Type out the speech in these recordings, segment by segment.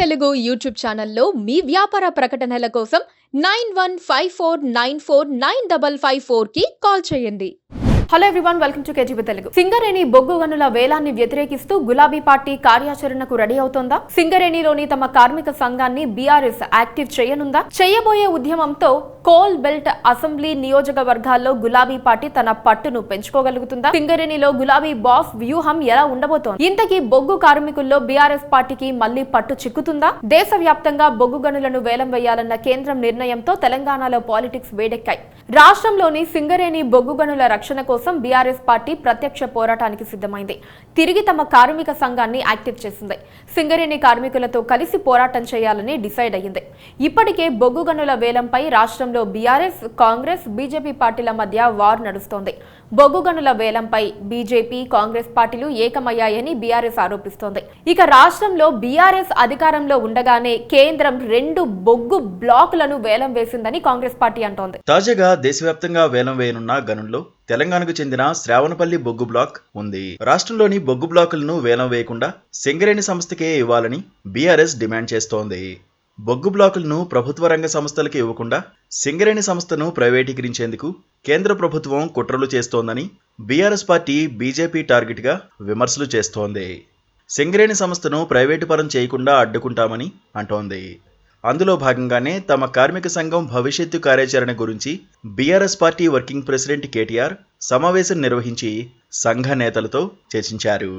Telugu YouTube ఛానల్లో మీ వ్యాపార ప్రకటనల కోసం 9154949554 కి కాల్ చేయండి. Hello everyone, welcome to KTV Telugu. Singareni బొగ్గు గనుల వేలాన్ని వ్యతిరేకిస్తూ గులాబీ పార్టీ కార్యాచరణకు రెడీ అవుతోందా? సింగరేణిలోని తమ కార్మిక సంఘాన్ని బీఆర్ఎస్ యాక్టివ్ చేయనుందా? చేయబోయే ఉద్యమంతో కోల్ బెల్ట్ అసెంబ్లీ నియోజకవర్గాల్లో గులాబీ పార్టీ తన పట్టును పెంచుకోగలుగుతుందా? సింగరేణిలో గులాబీ బాస్ వ్యూహం ఎలా ఉండబోతోంది? ఇంతకీ బొగ్గు కార్మికుల్లో బీఆర్ఎస్ పార్టీకి మళ్లీ పట్టు చిక్కుతుందా? దేశవ్యాప్తంగా బొగ్గు గనులను వేలం వేయాలన్న కేంద్రం నిర్ణయంతో తెలంగాణలో పాలిటిక్స్ వేడెక్కాయి. రాష్ట్రంలోని సింగరేణి బొగ్గు గనుల రక్షణ కోసం బీఆర్ఎస్ పార్టీ ప్రత్యక్ష పోరాటానికి సిద్ధమైంది. తిరిగి తమ కార్మిక సంఘాన్ని యాక్టివ్ చేసింది. సింగరేణి కార్మికులతో కలిసి పోరాటం చేయాలని డిసైడ్ అయ్యింది. ఇప్పటికే బొగ్గు గనుల వేలంపై రాష్ట్రంలో బీఆర్ఎస్, కాంగ్రెస్, బీజేపీ పార్టీల మధ్య వార్ నడుస్తోంది. బొగ్గు గనుల వేలంపై బీజేపీ, కాంగ్రెస్ పార్టీలు ఏకమయ్యాయని బీఆర్ఎస్ ఆరోపిస్తోంది. ఇక రాష్ట్రంలో బీఆర్ఎస్ అధికారంలో ఉండగానే కేంద్రం 2 బొగ్గు బ్లాకులను వేలం వేసిందని కాంగ్రెస్ పార్టీ అంటోంది. తాజాగా దేశవ్యాప్తంగా వేలం వేయనున్న గనుల్లో తెలంగాణకు చెందిన శ్రావణపల్లి బొగ్గు బ్లాక్ ఉంది. రాష్ట్రంలోని బొగ్గు బ్లాకులను వేలం వేయకుండా సింగరేణి సంస్థకే ఇవ్వాలని బీఆర్ఎస్ డిమాండ్ చేస్తోంది. బొగ్గు బ్లాకులను ప్రభుత్వ రంగ సంస్థలకు ఇవ్వకుండా సింగరేణి సంస్థను ప్రైవేటీకరించేందుకు కేంద్ర ప్రభుత్వం కుట్రలు చేస్తోందని బీఆర్ఎస్ పార్టీ బీజేపీ టార్గెట్గా విమర్శలు చేస్తోంది. సింగరేణి సంస్థను ప్రైవేటు పరం చేయకుండా అడ్డుకుంటామని అంటోంది. అందులో భాగంగానే తమ కార్మిక సంఘం భవిష్యత్తు కార్యాచరణ గురించి BRS party working president KTR సమావేశం నిర్వహించి సంఘ నేతలతో చర్చించారు.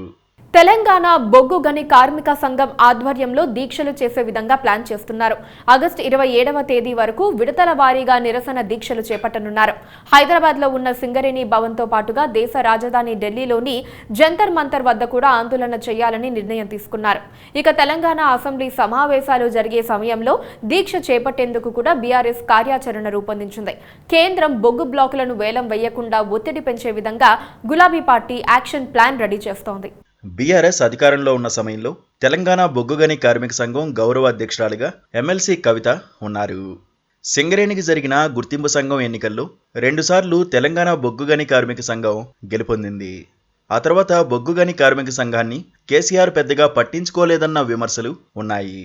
తెలంగాణ బొగ్గు గని కార్మిక సంఘం ఆధ్వర్యంలో దీక్షలు చేసే విధంగా ప్లాన్ చేస్తున్నారు. ఆగస్టు 27వ తేదీ వరకు విడతల వారీగా నిరసన దీక్షలు చేపట్టనున్నారు. హైదరాబాద్ లో ఉన్న సింగరేణి భవన్ తో పాటుగా దేశ రాజధాని ఢిల్లీలోని జంతర్ మంతర్ వద్ద కూడా ఆందోళన చేయాలని నిర్ణయం తీసుకున్నారు. ఇక తెలంగాణ అసెంబ్లీ సమావేశాలు జరిగే సమయంలో దీక్ష చేపట్టేందుకు కూడా బీఆర్ఎస్ కార్యాచరణ రూపొందించింది. కేంద్రం బొగ్గు బ్లాకులను వేలం వేయకుండా ఒత్తిడి పెంచే విధంగా గులాబీ పార్టీ యాక్షన్ ప్లాన్ రెడీ చేస్తోంది. బీఆర్ఎస్ అధికారంలో ఉన్న సమయంలో తెలంగాణ బొగ్గుగని కార్మిక సంఘం గౌరవ అధ్యక్షురాలిగా ఎమ్మెల్సీ కవిత ఉన్నారు. సింగరేణికి జరిగిన గుర్తింపు సంఘం ఎన్నికల్లో 2 సార్లు తెలంగాణ బొగ్గుగని కార్మిక సంఘం గెలుపొందింది. ఆ తర్వాత బొగ్గుగని కార్మిక సంఘాన్ని కేసీఆర్ పెద్దగా పట్టించుకోలేదన్న విమర్శలు ఉన్నాయి.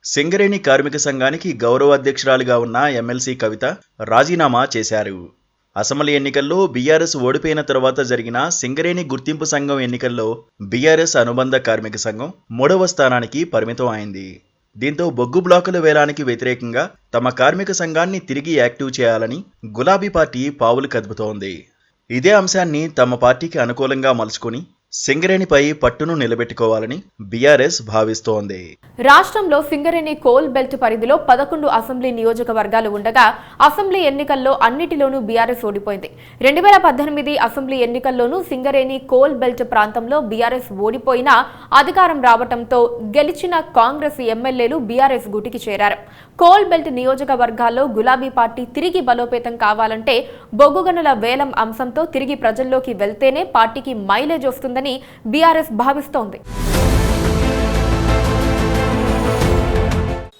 సింగరేణి కార్మిక సంఘానికి గౌరవ అధ్యక్షురాలిగా ఉన్న ఎమ్మెల్సీ కవిత రాజీనామా చేశారు. అసెంబ్లీ ఎన్నికల్లో బీఆర్ఎస్ ఓడిపోయిన తర్వాత జరిగిన సింగరేణి గుర్తింపు సంఘం ఎన్నికల్లో బీఆర్ఎస్ అనుబంధ కార్మిక సంఘం 3వ స్థానానికి పరిమితం అయింది. దీంతో బొగ్గు బ్లాకుల వేలానికి వ్యతిరేకంగా తమ కార్మిక సంఘాన్ని తిరిగి యాక్టివ్ చేయాలని గులాబీ పార్టీ పావులు కదుపుతోంది. ఇదే అంశాన్ని తమ పార్టీకి అనుకూలంగా మలుచుకొని సింగరేణిపై పట్టును నిలబెట్టుకోవాలని బీఆర్ఎస్ భావిస్తోంది. రాష్ట్రంలో సింగరేణి కోల్ బెల్ట్ పరిధిలో 11 అసెంబ్లీ నియోజకవర్గాలు ఉండగా అసెంబ్లీ ఎన్నికల్లో అన్నిటిలోనూ బీఆర్ఎస్ ఓడిపోయింది. 2018 అసెంబ్లీ ఎన్నికల్లోనూ సింగరేణి కోల్ బెల్ట్ ప్రాంతంలో బీఆర్ఎస్ ఓడిపోయినా అధికారం రావడంతో గెలిచిన కాంగ్రెస్ ఎమ్మెల్యేలు బీఆర్ఎస్ గూటికి చేరారు. కోల్ బెల్ట్ నియోజకవర్గాల్లో గులాబీ పార్టీ తిరిగి బలోపేతం కావాలంటే బొగ్గు గనుల వేలం అంశంతో తిరిగి ప్రజల్లోకి వెళ్తేనే పార్టీకి మైలేజ్ వస్తుందని బీఆర్ఎస్ భావిస్తోంది.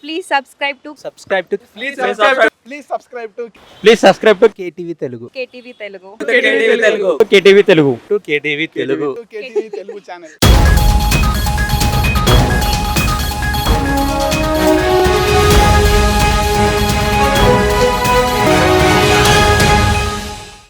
Please subscribe to KTV Telugu. KTV Telugu. KTV Telugu channel.